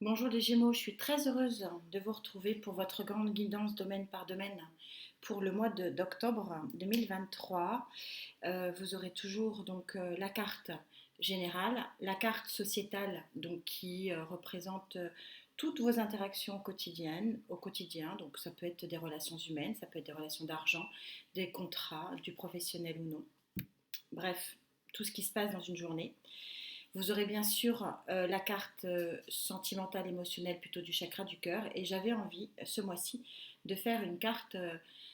Bonjour les Gémeaux, je suis très heureuse de vous retrouver pour votre grande guidance domaine par domaine pour le mois d'octobre 2023. Vous aurez toujours la carte générale, la carte sociétale donc qui représente toutes vos interactions quotidiennes au quotidien. Donc ça peut être des relations humaines, ça peut être des relations d'argent, des contrats, du professionnel ou non. Bref, tout ce qui se passe dans une journée. Vous aurez bien sûr la carte sentimentale, émotionnelle, plutôt du chakra du cœur. Et j'avais envie, ce mois-ci, de faire une carte,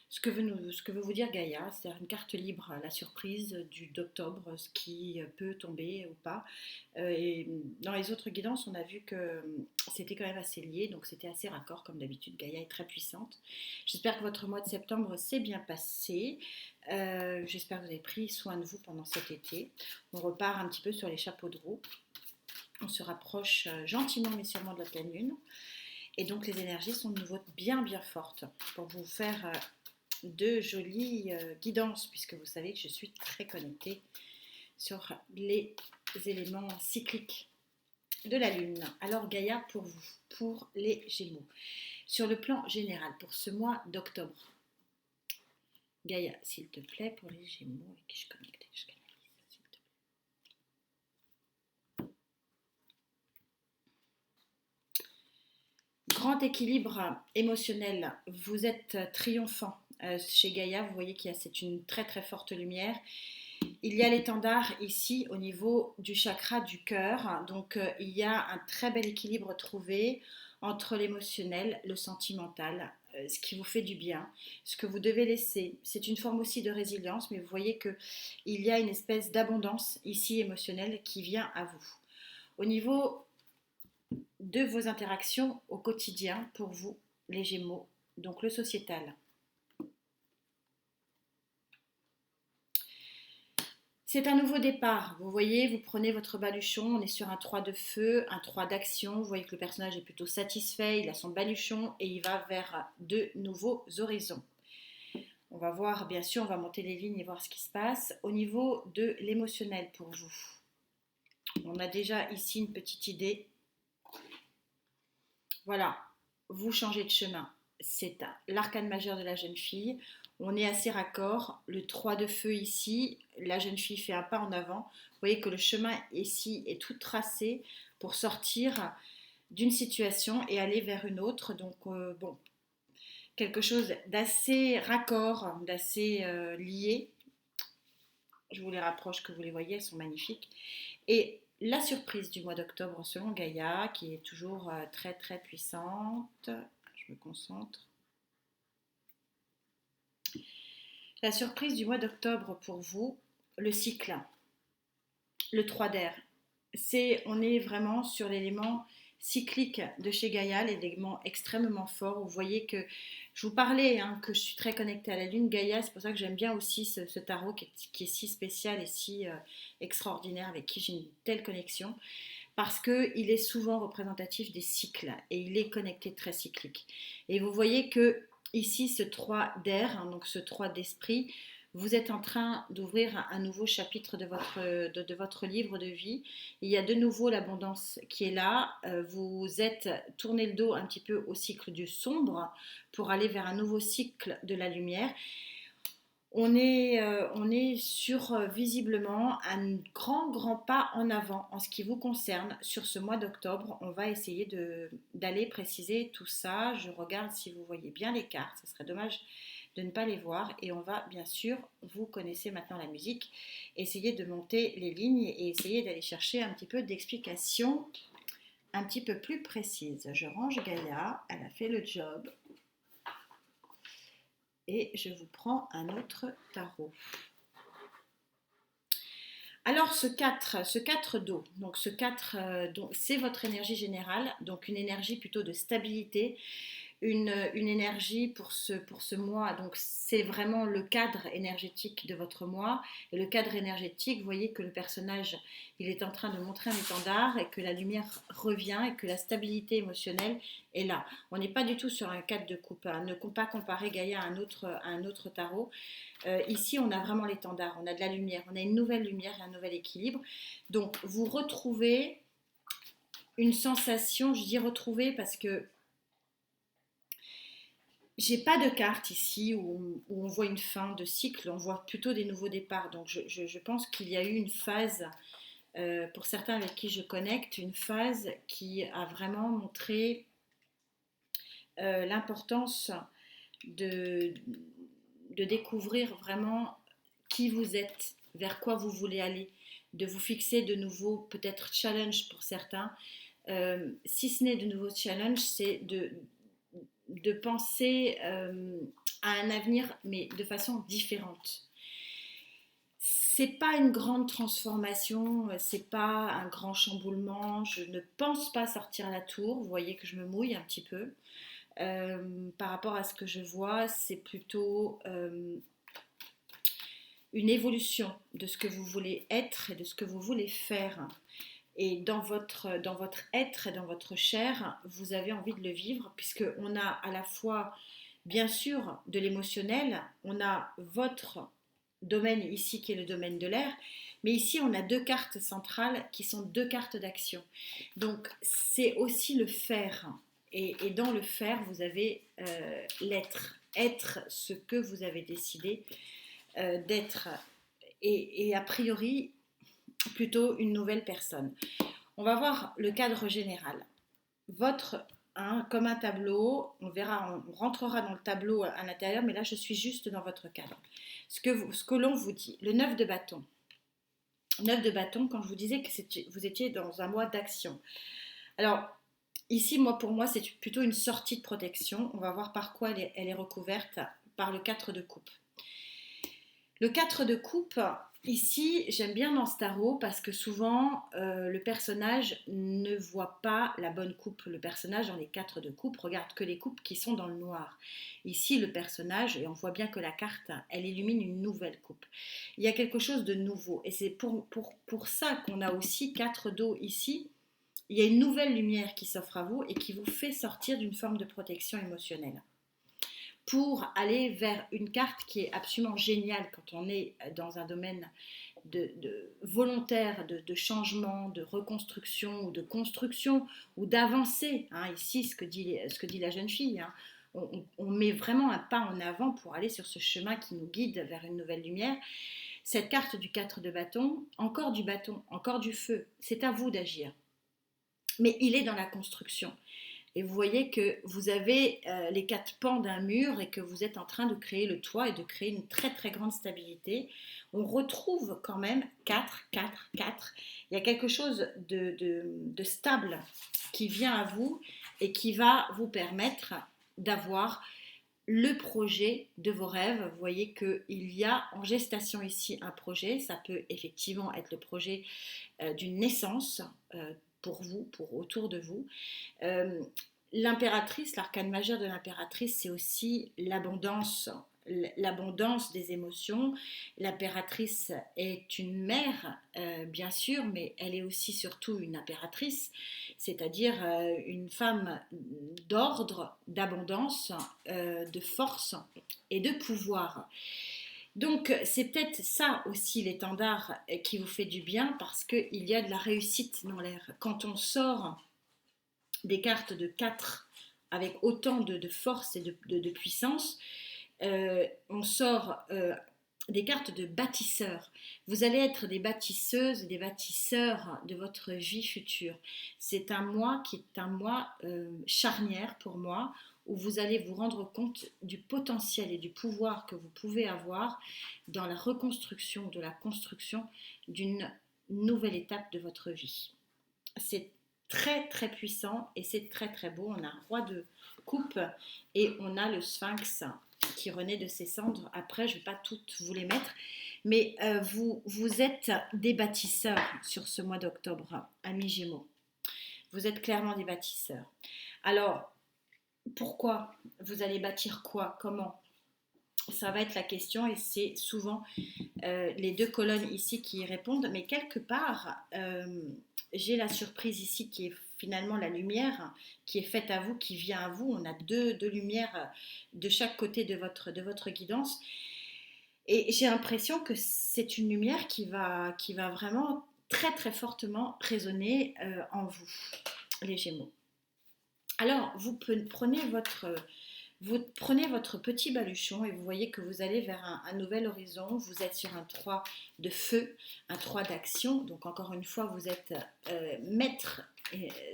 ce que veut vous dire Gaïa, c'est-à-dire une carte libre, la surprise d'octobre, ce qui peut tomber ou pas. Et dans les autres guidances, on a vu que c'était quand même assez lié, donc c'était assez raccord, comme d'habitude. Gaïa est très puissante. J'espère que votre mois de septembre s'est bien passé. J'espère que vous avez pris soin de vous pendant cet été. On repart un petit peu sur les chapeaux de roue. On se rapproche gentiment mais sûrement de la pleine lune. Et donc les énergies sont de nouveau bien bien fortes pour vous faire de jolies guidances, puisque vous savez que je suis très connectée sur les éléments cycliques de la lune. Alors Gaïa pour vous, pour les Gémeaux. Sur le plan général, pour ce mois d'octobre, Gaïa, s'il te plaît, pour les Gémeaux, avec qui je connecte, s'il te plaît. Grand équilibre émotionnel, vous êtes triomphant chez Gaïa, vous voyez qu'il y a une très très forte lumière. Il y a l'étendard ici au niveau du chakra du cœur, donc il y a un très bel équilibre trouvé entre l'émotionnel, le sentimental, ce qui vous fait du bien, ce que vous devez laisser. C'est une forme aussi de résilience, mais vous voyez qu'il y a une espèce d'abondance ici émotionnelle qui vient à vous. Au niveau de vos interactions au quotidien pour vous, les Gémeaux, donc le sociétal. C'est un nouveau départ, vous voyez, vous prenez votre baluchon, on est sur un 3 de feu, un 3 d'action, vous voyez que le personnage est plutôt satisfait, il a son baluchon et il va vers de nouveaux horizons. On va voir, bien sûr, on va monter les lignes et voir ce qui se passe. Au niveau de l'émotionnel pour vous, on a déjà ici une petite idée. Voilà, vous changez de chemin. C'est l'arcane majeur de la jeune fille. On est assez raccord. Le 3 de feu ici, la jeune fille fait un pas en avant. Vous voyez que le chemin ici est tout tracé pour sortir d'une situation et aller vers une autre. Donc, bon, quelque chose d'assez raccord, d'assez lié. Je vous les rapproche, que vous les voyez, elles sont magnifiques. Et la surprise du mois d'octobre selon Gaïa, qui est toujours très très puissante. Je me concentre. La surprise du mois d'octobre pour vous, le cycle, le 3 d'air. On est vraiment sur l'élément cyclique de chez Gaïa, l'élément extrêmement fort. Vous voyez que je vous parlais que je suis très connectée à la lune Gaïa, c'est pour ça que j'aime bien aussi ce tarot qui est si spécial et si extraordinaire, avec qui j'ai une telle connexion, parce qu'il est souvent représentatif des cycles et il est connecté très cyclique. Et vous voyez que ici, ce 3 d'air, donc ce 3 d'esprit, vous êtes en train d'ouvrir un nouveau chapitre de votre livre de vie. Il y a de nouveau l'abondance qui est là. Vous êtes tourné le dos un petit peu au cycle du sombre pour aller vers un nouveau cycle de la lumière. On est sur visiblement un grand pas en avant en ce qui vous concerne sur ce mois d'octobre. On va essayer d'aller préciser tout ça. Je regarde si vous voyez bien les cartes. Ce serait dommage de ne pas les voir. Et on va bien sûr, vous connaissez maintenant la musique, essayer de monter les lignes et essayer d'aller chercher un petit peu d'explications un petit peu plus précises. Je range Gaïa, elle a fait le job. Et je vous prends un autre tarot. Alors ce 4 d'eau, donc ce 4, c'est votre énergie générale, donc une énergie plutôt de stabilité, une énergie pour ce mois, donc c'est vraiment le cadre énergétique de votre mois. Et le cadre énergétique, vous voyez que le personnage, il est en train de montrer un étendard et que la lumière revient et que la stabilité émotionnelle est là. On n'est pas du tout sur un 4 de coupe, hein. Ne pas comparer Gaïa à un autre tarot. Ici, on a vraiment l'étendard, on a de la lumière, on a une nouvelle lumière et un nouvel équilibre. Donc, vous retrouvez une sensation, je dis retrouvée parce que j'ai pas de carte ici où on voit une fin de cycle, on voit plutôt des nouveaux départs. Donc je pense qu'il y a eu une phase, pour certains avec qui je connecte, une phase qui a vraiment montré l'importance de, de découvrir vraiment qui vous êtes, vers quoi vous voulez aller, de vous fixer de nouveaux peut-être challenges pour certains. Si ce n'est de nouveaux challenges, c'est de penser à un avenir, mais de façon différente. C'est pas une grande transformation, c'est pas un grand chamboulement. Je ne pense pas sortir la tour. Vous voyez que je me mouille un petit peu. Par rapport à ce que je vois, c'est plutôt une évolution de ce que vous voulez être et de ce que vous voulez faire. Et dans votre être et dans votre chair, vous avez envie de le vivre, puisqu'on a à la fois, bien sûr, de l'émotionnel, on a votre domaine ici qui est le domaine de l'air, mais ici on a deux cartes centrales qui sont deux cartes d'action. Donc c'est aussi le faire. Et dans le faire, vous avez l'être. Être ce que vous avez décidé d'être. Et a priori, plutôt une nouvelle personne. On va voir le cadre général. Votre, comme un tableau, on verra, on rentrera dans le tableau à l'intérieur, mais là je suis juste dans votre cadre. Ce que l'on vous dit, le 9 de bâton. 9 de bâton, quand je vous disais que vous étiez dans un mois d'action. Alors, ici, pour moi, c'est plutôt une sortie de protection. On va voir par quoi elle est recouverte, par le 4 de coupe. Le 4 de coupe, ici, j'aime bien dans ce tarot parce que souvent, le personnage ne voit pas la bonne coupe. Le personnage dans les 4 de coupe regarde que les coupes qui sont dans le noir. Ici, le personnage, et on voit bien que la carte, elle illumine une nouvelle coupe. Il y a quelque chose de nouveau. Et c'est pour ça qu'on a aussi 4 dos ici. Il y a une nouvelle lumière qui s'offre à vous et qui vous fait sortir d'une forme de protection émotionnelle, pour aller vers une carte qui est absolument géniale quand on est dans un domaine de volontaire, de changement, de reconstruction ou de construction ou d'avancée. Ici, ce que dit la jeune fille, on met vraiment un pas en avant pour aller sur ce chemin qui nous guide vers une nouvelle lumière. Cette carte du 4 de bâton, encore du feu, c'est à vous d'agir. Mais il est dans la construction. Et vous voyez que vous avez les 4 pans d'un mur et que vous êtes en train de créer le toit et de créer une très très grande stabilité. On retrouve quand même 4, 4, 4. Il y a quelque chose de stable qui vient à vous et qui va vous permettre d'avoir le projet de vos rêves. Vous voyez qu'il y a en gestation ici un projet. Ça peut effectivement être le projet d'une naissance pour vous, pour autour de vous. L'impératrice, l'arcane majeur de l'impératrice, c'est aussi l'abondance des émotions. L'impératrice est une mère, bien sûr, mais elle est aussi surtout une impératrice, c'est-à-dire une femme d'ordre, d'abondance, de force et de pouvoir. Donc c'est peut-être ça aussi l'étendard qui vous fait du bien, parce qu'il y a de la réussite dans l'air. Quand on sort des cartes de 4 avec autant de force et de puissance, on sort des cartes de bâtisseurs. Vous allez être des bâtisseuses et des bâtisseurs de votre vie future. C'est un mois qui est un mois charnière pour moi, où vous allez vous rendre compte du potentiel et du pouvoir que vous pouvez avoir dans la reconstruction, de la construction d'une nouvelle étape de votre vie. C'est très très puissant et c'est très très beau. On a un roi de coupe et on a le sphinx qui renaît de ses cendres. Après, je ne vais pas toutes vous les mettre, mais vous êtes des bâtisseurs sur ce mois d'octobre, amis Gémeaux. Vous êtes clairement des bâtisseurs. Alors, pourquoi? Vous allez bâtir quoi? Comment? Ça va être la question, et c'est souvent les 2 colonnes ici qui y répondent, mais quelque part, j'ai la surprise ici qui est finalement la lumière qui est faite à vous, qui vient à vous. On a deux lumières de chaque côté de votre guidance, et j'ai l'impression que c'est une lumière qui va vraiment très très fortement résonner en vous. les Gémeaux. Alors, vous prenez votre petit baluchon et vous voyez que vous allez vers un nouvel horizon. Vous êtes sur un 3 de feu, un 3 d'action. Donc encore une fois, vous êtes maître,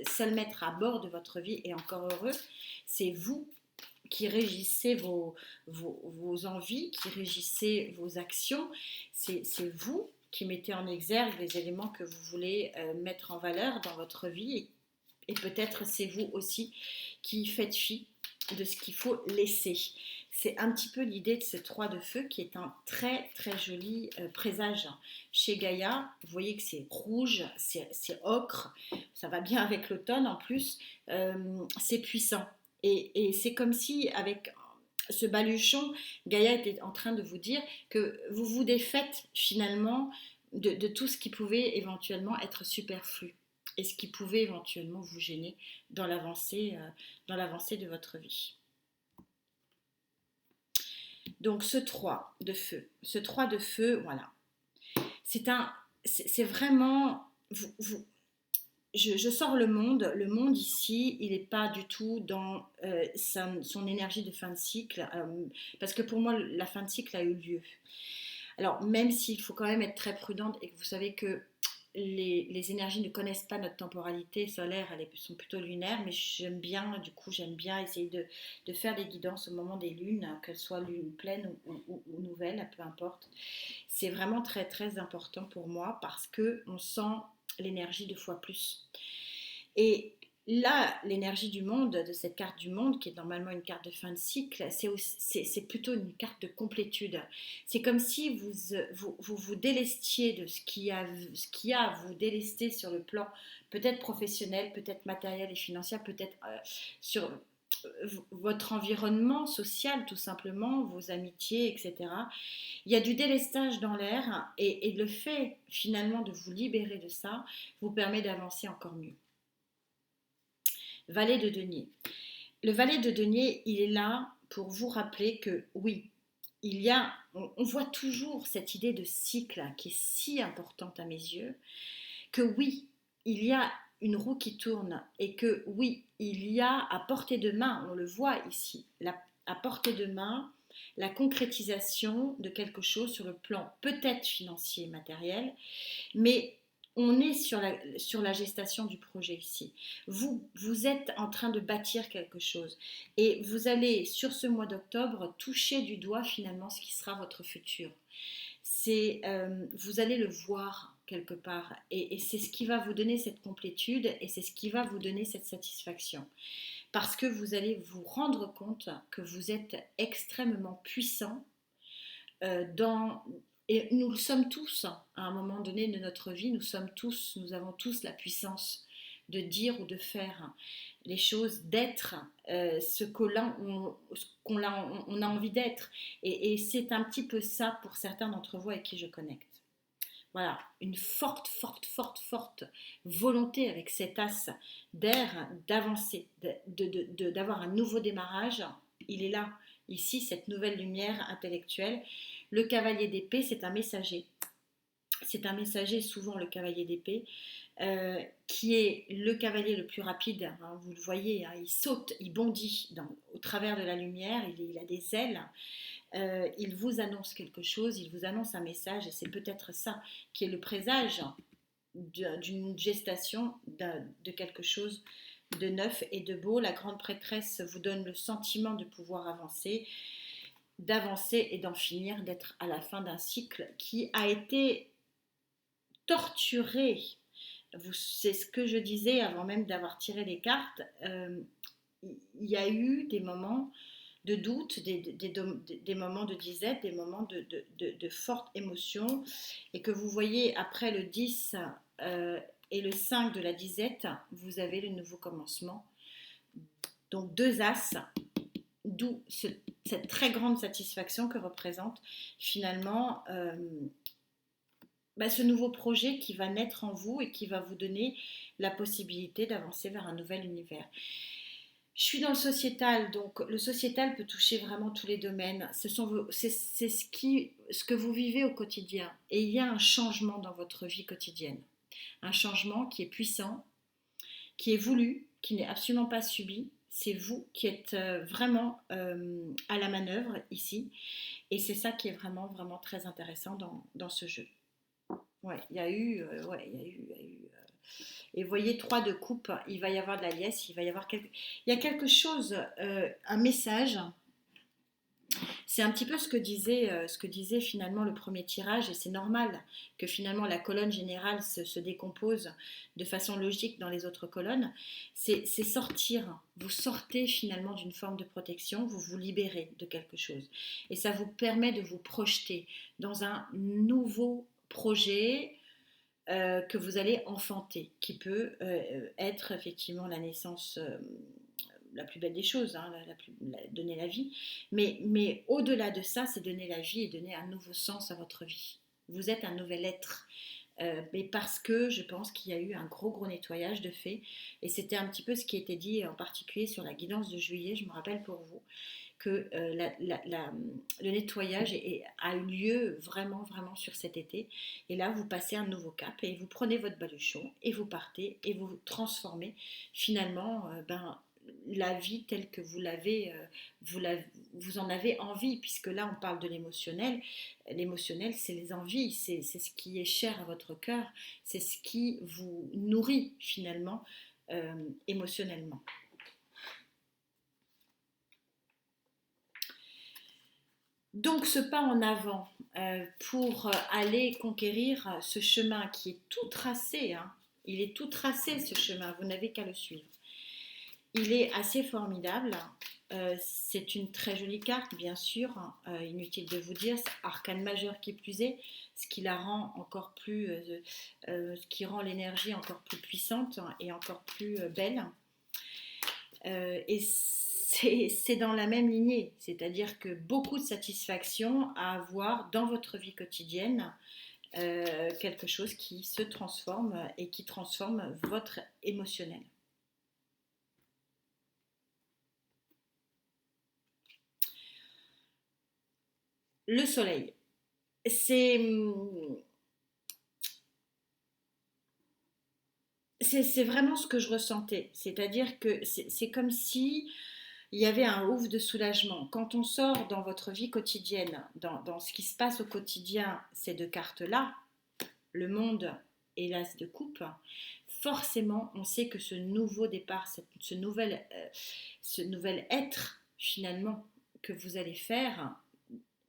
seul maître à bord de votre vie et encore heureux. C'est vous qui régissez vos envies, qui régissez vos actions. C'est vous qui mettez en exergue les éléments que vous voulez mettre en valeur dans votre vie. Et peut-être c'est vous aussi qui faites fi de ce qu'il faut laisser. C'est un petit peu l'idée de ce 3 de feu qui est un très très joli présage chez Gaïa. Vous voyez que c'est rouge, c'est ocre, ça va bien avec l'automne en plus, c'est puissant. Et c'est comme si avec ce baluchon, Gaïa était en train de vous dire que vous vous défaites finalement de tout ce qui pouvait éventuellement être superflu et ce qui pouvait éventuellement vous gêner dans l'avancée de votre vie. Donc ce 3 de feu, voilà. C'est vraiment, je sors le monde ici, il n'est pas du tout dans son énergie de fin de cycle, parce que pour moi la fin de cycle a eu lieu. Alors même s'il faut quand même être très prudente et que vous savez que les énergies ne connaissent pas notre temporalité solaire, elles sont plutôt lunaires, mais j'aime bien essayer de faire des guidances au moment des lunes, qu'elles soient lunes pleines ou nouvelles, peu importe. C'est vraiment très très important pour moi parce qu'on sent l'énergie 2 fois plus. Et là, l'énergie du monde, de cette carte du monde, qui est normalement une carte de fin de cycle, c'est plutôt une carte de complétude. C'est comme si vous délestiez de ce qu'il y a à vous délester sur le plan peut-être professionnel, peut-être matériel et financier, peut-être sur votre environnement social tout simplement, vos amitiés, etc. Il y a du délestage dans l'air et le fait finalement de vous libérer de ça vous permet d'avancer encore mieux. Valet de denier. Le valet de denier, il est là pour vous rappeler que oui, on voit toujours cette idée de cycle qui est si importante à mes yeux, que oui, il y a une roue qui tourne et que oui, il y a à portée de main, on le voit ici, à portée de main, la concrétisation de quelque chose sur le plan peut-être financier et matériel, mais on est sur la gestation du projet ici. Vous êtes en train de bâtir quelque chose et vous allez, sur ce mois d'octobre, toucher du doigt finalement ce qui sera votre futur. Vous allez le voir quelque part et c'est ce qui va vous donner cette complétude et c'est ce qui va vous donner cette satisfaction. Parce que vous allez vous rendre compte que vous êtes extrêmement puissant et nous le sommes tous, à un moment donné de notre vie, nous avons tous la puissance de dire ou de faire les choses, d'être ce qu'on a envie d'être. Et c'est un petit peu ça pour certains d'entre vous avec qui je connecte. Voilà, une forte volonté avec cet as d'air d'avancer, d'avoir un nouveau démarrage. Il est là, ici, cette nouvelle lumière intellectuelle. Le cavalier d'épée, c'est un messager. C'est un messager, souvent le cavalier d'épée, qui est le cavalier le plus rapide. Hein, vous le voyez, hein, il saute, il bondit au travers de la lumière, il a des ailes. Il vous annonce quelque chose, il vous annonce un message, et c'est peut-être ça qui est le présage d'une gestation de quelque chose de neuf et de beau. La grande prêtresse vous donne le sentiment de pouvoir d'avancer et d'en finir, d'être à la fin d'un cycle qui a été torturé. C'est ce que je disais avant même d'avoir tiré les cartes. Il y a eu des moments de doute, des moments de disette, des moments de forte émotion, et que vous voyez après le 10 et le 5 de la disette, vous avez le nouveau commencement. Donc 2 as, d'où cette très grande satisfaction que représente finalement ce nouveau projet qui va naître en vous et qui va vous donner la possibilité d'avancer vers un nouvel univers. Je suis dans le sociétal, donc le sociétal peut toucher vraiment tous les domaines. C'est ce que vous vivez au quotidien. Et il y a un changement dans votre vie quotidienne. Un changement qui est puissant, qui est voulu, qui n'est absolument pas subi. C'est vous qui êtes vraiment à la manœuvre ici. Et c'est ça qui est vraiment, vraiment très intéressant dans ce jeu. Ouais, il y a eu, et vous voyez, 3 de coupe, il va y avoir de la liesse, il y a quelque chose, un message. C'est un petit peu ce que disait finalement le premier tirage, et c'est normal que finalement la colonne générale se décompose de façon logique dans les autres colonnes. C'est sortir, vous sortez finalement d'une forme de protection, vous vous libérez de quelque chose. Et ça vous permet de vous projeter dans un nouveau projet que vous allez enfanter, qui peut être effectivement la naissance la plus belle des choses, hein, donner la vie. Mais au-delà de ça, c'est donner la vie et donner un nouveau sens à votre vie. Vous êtes un nouvel être. Mais parce que je pense qu'il y a eu un gros nettoyage de fait. Et c'était un petit peu ce qui était dit en particulier sur la guidance de juillet, je me rappelle pour vous, que le nettoyage a eu lieu vraiment, vraiment sur cet été. Et là, vous passez un nouveau cap et vous prenez votre baluchon et vous partez et vous transformez finalement la vie telle que vous en avez envie, puisque là, on parle de l'émotionnel. L'émotionnel, c'est les envies, c'est ce qui est cher à votre cœur, c'est ce qui vous nourrit finalement émotionnellement. Donc ce pas en avant pour aller conquérir ce chemin qui est tout tracé, hein. Il est tout tracé ce chemin, vous n'avez qu'à le suivre. Il est assez formidable, c'est une très jolie carte bien sûr, inutile de vous dire, c'est arcane majeur qui plus est, ce qui la rend encore plus, ce qui rend l'énergie encore plus puissante et encore plus belle. Et c'est dans la même lignée, c'est-à-dire que beaucoup de satisfaction à avoir dans votre vie quotidienne, quelque chose qui se transforme et qui transforme votre émotionnel. Le soleil, c'est vraiment ce que je ressentais, c'est-à-dire que c'est comme si il y avait un ouf de soulagement. Quand on sort dans votre vie quotidienne, dans ce qui se passe au quotidien, ces deux cartes-là, le monde et l'as de coupe, forcément, on sait que ce nouveau départ, ce nouvel être, finalement, que vous allez faire,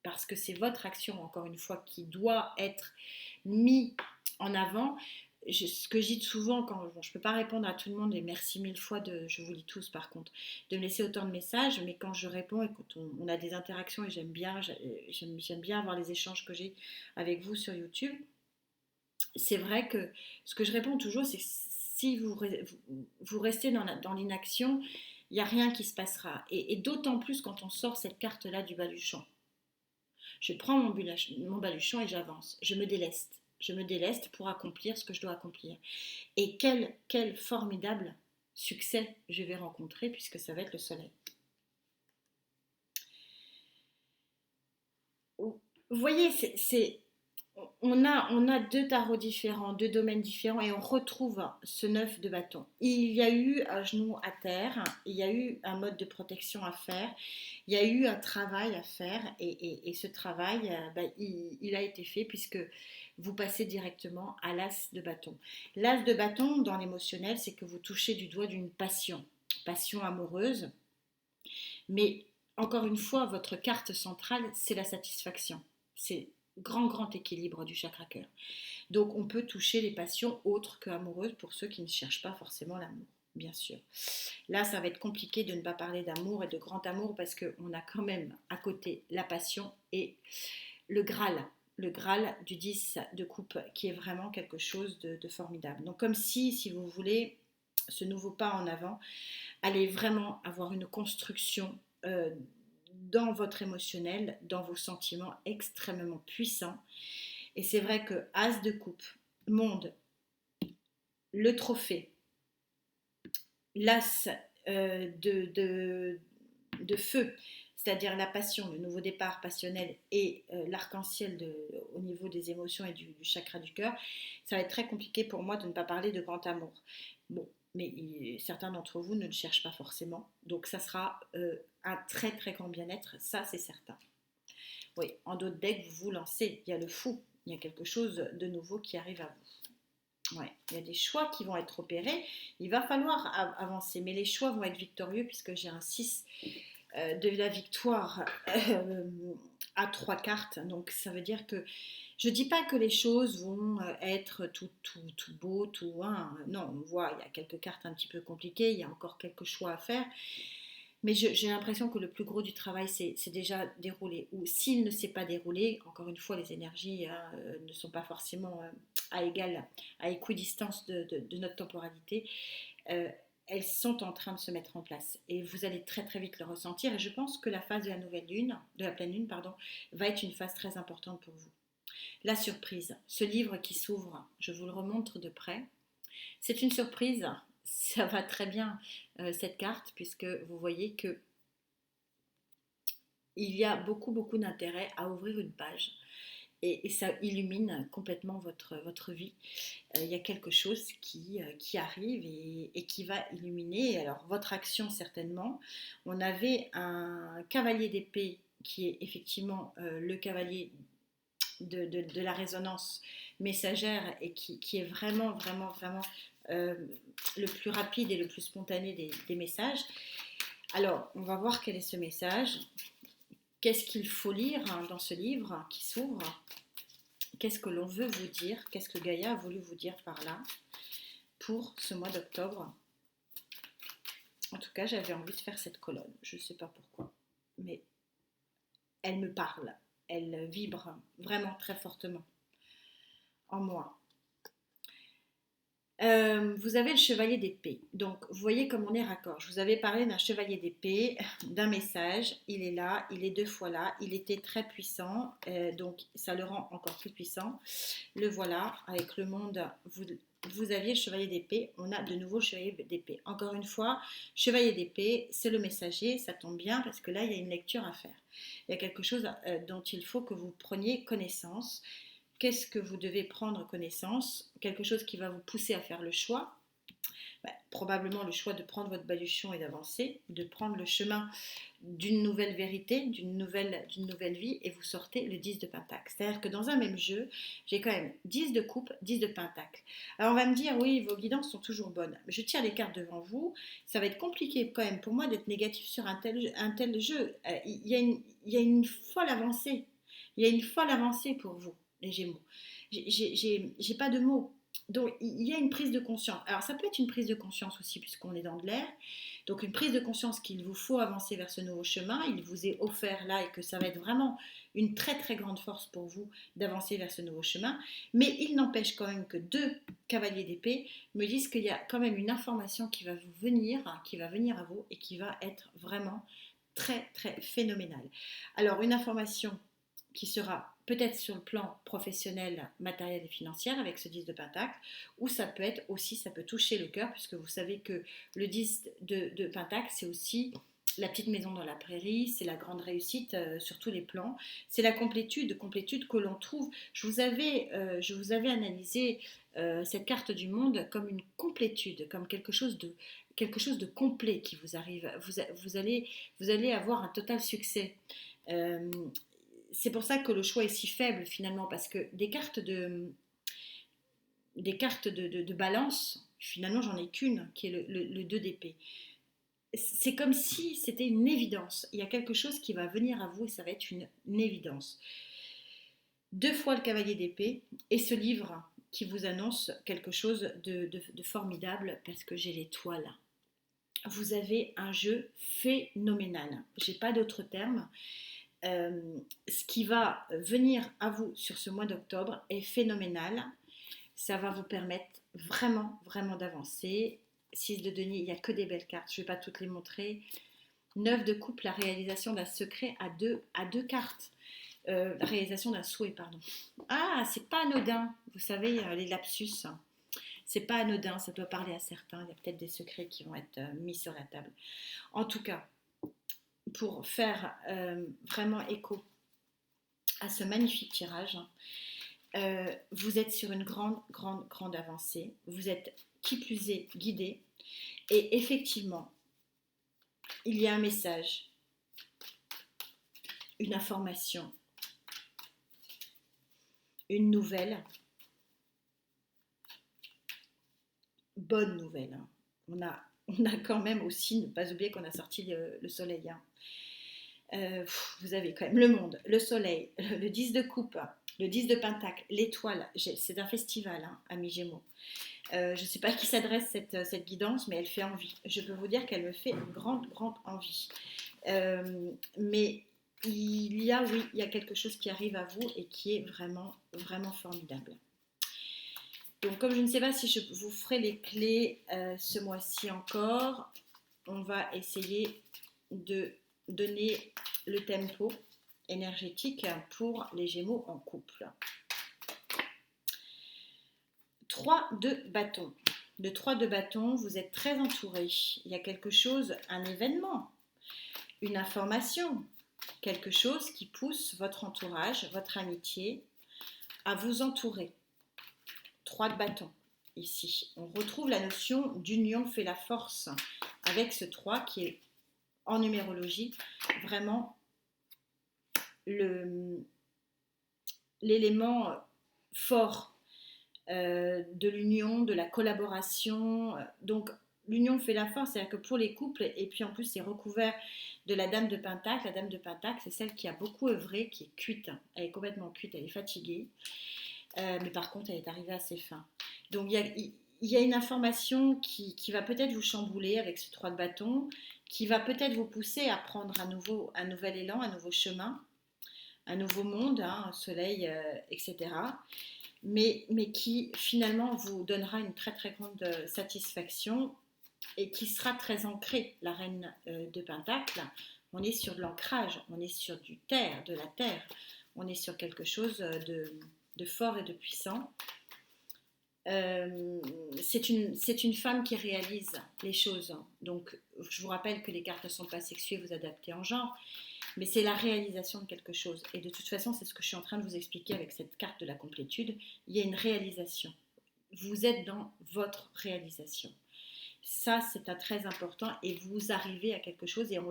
parce que c'est votre action, encore une fois, qui doit être mis en avant. Ce que je dis souvent, je ne peux pas répondre à tout le monde, et merci mille fois, je vous lis tous par contre, de me laisser autant de messages, mais quand je réponds et quand on a des interactions, et j'aime bien avoir les échanges que j'ai avec vous sur YouTube, c'est vrai que ce que je réponds toujours, c'est que si vous restez dans l'inaction, il n'y a rien qui se passera. Et d'autant plus quand on sort cette carte-là du baluchon. Je prends mon baluchon et j'avance. Je me déleste. Je me déleste pour accomplir ce que je dois accomplir. Et quel formidable succès je vais rencontrer puisque ça va être le soleil. Vous voyez, on a deux tarots différents, deux domaines différents et on retrouve ce 9 de bâton. Il y a eu un genou à terre, il y a eu un mode de protection à faire, il y a eu un travail à faire et ce travail, il a été fait puisque vous passez directement à l'as de bâton. L'as de bâton dans l'émotionnel, c'est que vous touchez du doigt d'une passion amoureuse, mais encore une fois, votre carte centrale, c'est la satisfaction. C'est grand équilibre du chakra cœur. Donc on peut toucher les passions autres que amoureuses pour ceux qui ne cherchent pas forcément l'amour, bien sûr. Là, ça va être compliqué de ne pas parler d'amour et de grand amour parce qu'on a quand même à côté la passion et le Graal du 10 de coupe qui est vraiment quelque chose de formidable. Donc comme si vous voulez, ce nouveau pas en avant, allez vraiment avoir une construction dans votre émotionnel, dans vos sentiments extrêmement puissants. Et c'est vrai que As de coupe, monde, le trophée, l'As de feu, c'est-à-dire la passion, le nouveau départ passionnel et l'arc-en-ciel au niveau des émotions et du chakra du cœur, ça va être très compliqué pour moi de ne pas parler de grand amour. Bon, mais certains d'entre vous ne le cherchent pas forcément. Donc ça sera un très très grand bien-être, ça c'est certain. Oui, en d'autres decks, vous vous lancez, il y a le fou, il y a quelque chose de nouveau qui arrive à vous. Ouais, il y a des choix qui vont être opérés, il va falloir avancer, mais les choix vont être victorieux puisque j'ai un 6 de la victoire à 3 cartes. Donc ça veut dire que je ne dis pas que les choses vont être tout beau, tout... Hein. Non, on voit, il y a quelques cartes un petit peu compliquées, il y a encore quelques choix à faire. Mais j'ai l'impression que le plus gros du travail, c'est déjà déroulé. Ou s'il ne s'est pas déroulé, encore une fois, les énergies ne sont pas forcément à équidistance de notre temporalité. Euh, elles sont en train de se mettre en place. Et vous allez très très vite le ressentir. Et je pense que la phase de la nouvelle lune, de la pleine lune, pardon, va être une phase très importante pour vous. La surprise, ce livre qui s'ouvre, je vous le remontre de près. C'est une surprise, ça va très bien cette carte, puisque vous voyez que il y a beaucoup d'intérêt à ouvrir une page. Et ça illumine complètement votre vie. Il y a quelque chose qui arrive et qui va illuminer. Alors, votre action, certainement. On avait un cavalier d'épée qui est effectivement le cavalier de la résonance messagère et qui est vraiment le plus rapide et le plus spontané des messages. Alors, on va voir quel est ce message. Qu'est-ce qu'il faut lire dans ce livre qui s'ouvre? Qu'est-ce que l'on veut vous dire? Qu'est-ce que Gaïa a voulu vous dire par là pour ce mois d'octobre? En tout cas, j'avais envie de faire cette colonne. Je ne sais pas pourquoi, mais elle me parle. Elle vibre vraiment très fortement en moi. Vous avez le chevalier d'épée. Donc, vous voyez comme on est raccord. Je vous avais parlé d'un chevalier d'épée, d'un message. Il est là, il est 2 fois là. Il était très puissant, donc ça le rend encore plus puissant. Le voilà, avec le monde. Vous aviez le chevalier d'épée. On a de nouveau le chevalier d'épée. Encore une fois, chevalier d'épée, c'est le messager. Ça tombe bien parce que là, il y a une lecture à faire. Il y a quelque chose dont il faut que vous preniez connaissance. Qu'est-ce que vous devez prendre connaissance? Quelque chose qui va vous pousser à faire le choix. Probablement le choix de prendre votre baluchon et d'avancer, de prendre le chemin d'une nouvelle vérité, d'une nouvelle vie, et vous sortez le 10 de pentacle. C'est-à-dire que dans un même jeu, j'ai quand même 10 de coupe, 10 de pentacle. Alors on va me dire, oui, vos guidances sont toujours bonnes. Je tire les cartes devant vous, ça va être compliqué quand même pour moi d'être négatif sur un tel jeu. Il y a une folle avancée. Il y a une folle avancée pour vous, les Gémeaux. J'ai pas de mots. Donc il y a une prise de conscience. Alors ça peut être une prise de conscience aussi puisqu'on est dans de l'air. Donc une prise de conscience qu'il vous faut avancer vers ce nouveau chemin. Il vous est offert là et que ça va être vraiment une très grande force pour vous d'avancer vers ce nouveau chemin. Mais il n'empêche quand même que 2 cavaliers d'épée me disent qu'il y a quand même une information qui va vous venir, qui va venir à vous et qui va être vraiment très phénoménale. Alors une information qui sera peut-être sur le plan professionnel, matériel et financier avec ce 10 de pentacle, ou ça peut être aussi, ça peut toucher le cœur, puisque vous savez que le 10 de pentacle, c'est aussi la petite maison dans la prairie, c'est la grande réussite sur tous les plans, c'est la complétude que l'on trouve. Je vous avais analysé cette carte du monde comme une complétude, comme quelque chose de complet qui vous arrive. Vous allez avoir un total succès. Euh, c'est pour ça que le choix est si faible finalement, parce que des cartes de balance, finalement j'en ai qu'une, qui est le 2 d'épée. C'est comme si c'était une évidence. Il y a quelque chose qui va venir à vous et ça va être une évidence. 2 fois le cavalier d'épée et ce livre qui vous annonce quelque chose de formidable parce que j'ai l'étoile. Vous avez un jeu phénoménal. J'ai pas d'autre terme. Ce qui va venir à vous sur ce mois d'octobre est phénoménal. Ça va vous permettre vraiment d'avancer. 6 de denier, il n'y a que des belles cartes, je ne vais pas toutes les montrer. 9 de coupe, la réalisation d'un secret à deux cartes. La réalisation d'un souhait, pardon. Ah, c'est pas anodin, vous savez, les lapsus. C'est pas anodin, ça doit parler à certains. Il y a peut-être des secrets qui vont être mis sur la table. En tout cas, pour faire vraiment écho à ce magnifique tirage, vous êtes sur une grande avancée. Vous êtes qui plus est guidé. Et effectivement, il y a un message, une information, une nouvelle, bonne nouvelle. Hein. On a quand même aussi, ne pas oublier qu'on a sorti le soleil. Hein. Vous avez quand même le monde, le soleil, le 10 de coupe, le 10 de pentacle, l'étoile. C'est un festival, hein, amis Gémeaux. Je ne sais pas à qui s'adresse cette guidance, mais elle fait envie. Je peux vous dire qu'elle me fait une grande, grande envie. Mais il y a quelque chose qui arrive à vous et qui est vraiment, vraiment formidable. Donc, comme je ne sais pas si je vous ferai les clés ce mois-ci encore, on va essayer de donner le tempo énergétique pour les Gémeaux en couple. 3 de bâton. Le 3 de bâton, vous êtes très entouré. Il y a quelque chose, un événement, une information, quelque chose qui pousse votre entourage, votre amitié à vous entourer. 3 de bâton. Ici, on retrouve la notion d'union fait la force avec ce 3 qui est en numérologie vraiment l'élément fort de l'union, de la collaboration. Donc l'union fait la force, c'est-à-dire que pour les couples, et puis en plus c'est recouvert de la dame de Pentacle. La dame de Pentacle, c'est celle qui a beaucoup œuvré, qui est cuite, elle est complètement cuite, elle est fatiguée, mais par contre elle est arrivée à ses fins. Donc il y a une information qui va peut-être vous chambouler avec ce 3 de bâton, qui va peut-être vous pousser à prendre un nouvel élan, un nouveau chemin, un nouveau monde, hein, un soleil, etc. Mais qui finalement vous donnera une très très grande satisfaction et qui sera très ancré, la reine de Pentacle. On est sur de l'ancrage, on est sur du terre, de la terre, on est sur quelque chose de fort et de puissant. C'est une femme qui réalise les choses. Donc, je vous rappelle que les cartes ne sont pas sexuées, vous adaptez en genre, mais c'est la réalisation de quelque chose. Et de toute façon, c'est ce que je suis en train de vous expliquer avec cette carte de la complétude. Il y a une réalisation. Vous êtes dans votre réalisation. Ça, c'est très important et vous arrivez à quelque chose et on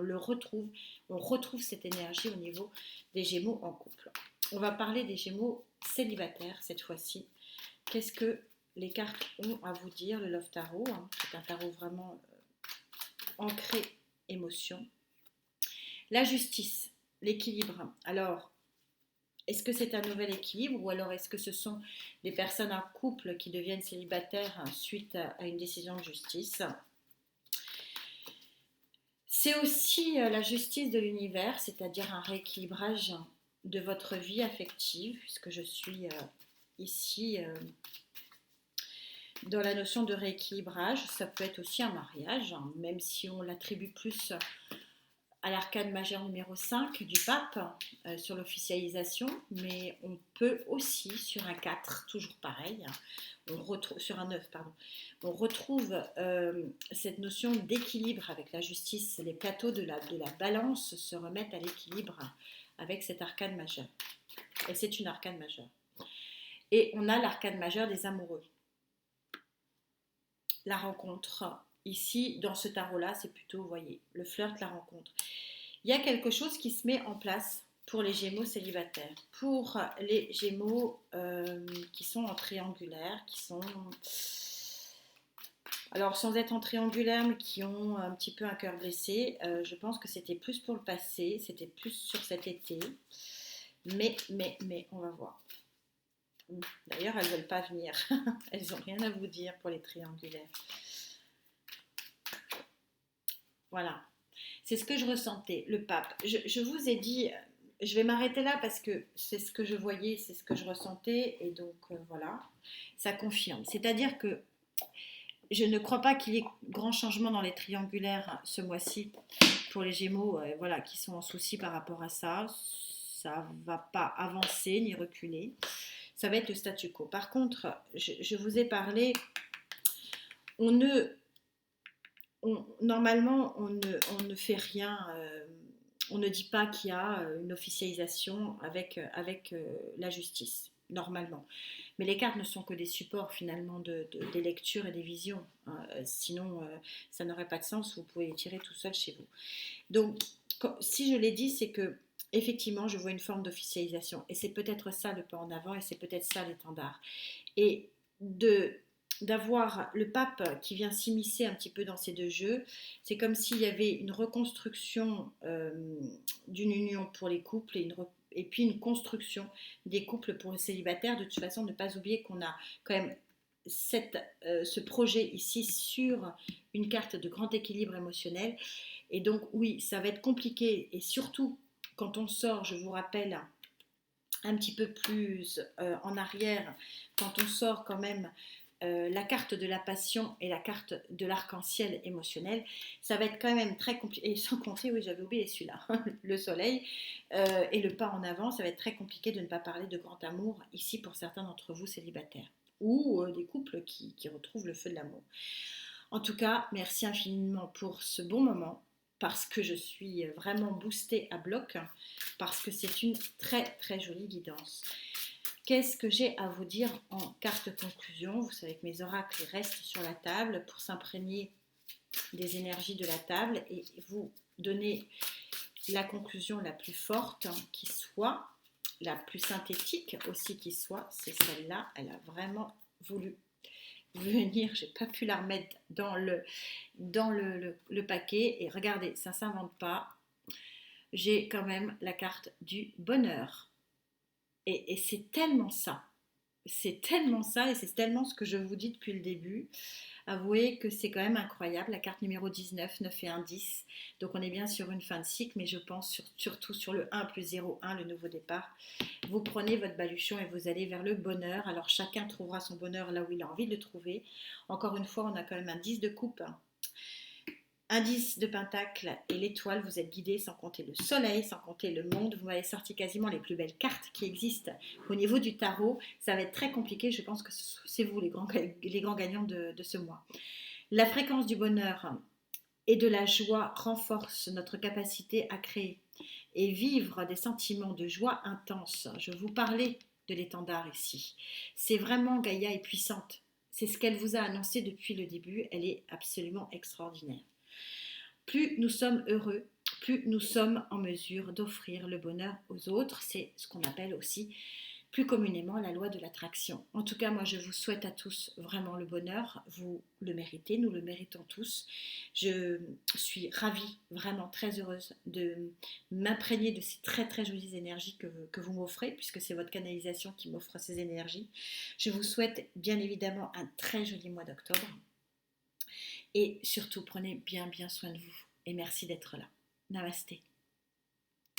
retrouve cette énergie au niveau des Gémeaux en couple. On va parler des Gémeaux célibataires cette fois-ci. Qu'est-ce que les cartes ont à vous dire? Le Love Tarot, hein, c'est un tarot vraiment ancré émotion. La justice, l'équilibre. Alors, est-ce que c'est un nouvel équilibre ou alors est-ce que ce sont des personnes en couple qui deviennent célibataires suite à une décision de justice? C'est aussi la justice de l'univers, c'est-à-dire un rééquilibrage de votre vie affective, puisque je suis ici dans la notion de rééquilibrage. Ça peut être aussi un mariage, hein, même si on l'attribue plus à l'arcane majeur numéro 5 du pape sur l'officialisation, mais on peut aussi sur un 4, toujours pareil, sur un 9, pardon, on retrouve cette notion d'équilibre avec la justice. Les plateaux de la balance se remettent à l'équilibre avec cet arcane majeur. Et c'est une arcane majeure. Et on a l'arcane majeur des amoureux. La rencontre. Ici, dans ce tarot-là, c'est plutôt, vous voyez, le flirt, la rencontre. Il y a quelque chose qui se met en place pour les Gémeaux célibataires. Pour les Gémeaux qui sont en triangulaire, qui sont... Alors, sans être en triangulaire, mais qui ont un petit peu un cœur blessé, je pense que c'était plus pour le passé, c'était plus sur cet été. Mais, on va voir. D'ailleurs, elles ne veulent pas venir. Elles n'ont rien à vous dire pour les triangulaires. Voilà. C'est ce que je ressentais, le pape. Je vous ai dit, je vais m'arrêter là parce que c'est ce que je voyais, c'est ce que je ressentais. Et donc, voilà, ça confirme. C'est-à-dire que je ne crois pas qu'il y ait grand changement dans les triangulaires ce mois-ci pour les Gémeaux voilà, qui sont en souci par rapport à ça. Ça ne va pas avancer ni reculer. Ça va être le statu quo. Par contre, je vous ai parlé, normalement, on ne fait rien, on ne dit pas qu'il y a une officialisation avec la justice, normalement. Mais les cartes ne sont que des supports finalement des lectures et des visions, hein. Sinon, ça n'aurait pas de sens, vous pouvez les tirer tout seul chez vous. Donc, si je l'ai dit, c'est que effectivement, je vois une forme d'officialisation. Et c'est peut-être ça le pas en avant, et c'est peut-être ça l'étendard. Et de d'avoir le pape qui vient s'immiscer un petit peu dans ces deux jeux, c'est comme s'il y avait une reconstruction d'une union pour les couples et puis une construction des couples pour les célibataires. De toute façon, ne pas oublier qu'on a quand même ce projet ici sur une carte de grand équilibre émotionnel. Et donc oui, ça va être compliqué, et surtout quand on sort, je vous rappelle, un petit peu plus en arrière, quand on sort quand même la carte de la passion et la carte de l'arc-en-ciel émotionnel, ça va être quand même très compliqué. Et sans compter, oui, j'avais oublié celui-là, le soleil et le pas en avant, ça va être très compliqué de ne pas parler de grand amour ici pour certains d'entre vous célibataires ou des couples qui retrouvent le feu de l'amour. En tout cas, merci infiniment pour ce bon moment, parce que je suis vraiment boostée à bloc, parce que c'est une très très jolie guidance. Qu'est-ce que j'ai à vous dire en carte conclusion? Vous savez que mes oracles restent sur la table pour s'imprégner des énergies de la table et vous donner la conclusion la plus forte qui soit, la plus synthétique aussi qui soit. C'est celle-là, elle a vraiment voulu venir, j'ai pas pu la remettre dans le paquet, et regardez, ça s'invente pas, j'ai quand même la carte du bonheur, et c'est tellement ça, et c'est tellement ce que je vous dis depuis le début. Avouez que c'est quand même incroyable, la carte numéro 19, 9 et 1, 10. Donc on est bien sur une fin de cycle, mais je pense surtout sur le 1 plus 0, 1, le nouveau départ. Vous prenez votre baluchon et vous allez vers le bonheur. Alors chacun trouvera son bonheur là où il a envie de le trouver. Encore une fois, on a quand même un 10 de coupe, un 10 de pentacle et l'étoile. Vous êtes guidé, sans compter le soleil, sans compter le monde. Vous m'avez sorti quasiment les plus belles cartes qui existent au niveau du tarot. Ça va être très compliqué, je pense que c'est vous les grands gagnants de ce mois. La fréquence du bonheur et de la joie renforce notre capacité à créer et vivre des sentiments de joie intense. Je vous parlais de l'étendard ici. C'est vraiment, Gaïa est puissante. C'est ce qu'elle vous a annoncé depuis le début. Elle est absolument extraordinaire. Plus nous sommes heureux, plus nous sommes en mesure d'offrir le bonheur aux autres. C'est ce qu'on appelle aussi plus communément la loi de l'attraction. En tout cas, moi, je vous souhaite à tous vraiment le bonheur. Vous le méritez, nous le méritons tous. Je suis ravie, vraiment très heureuse de m'imprégner de ces très très jolies énergies que vous m'offrez, puisque c'est votre canalisation qui m'offre ces énergies. Je vous souhaite bien évidemment un très joli mois d'octobre. Et surtout, prenez bien bien soin de vous. Et merci d'être là. Namasté.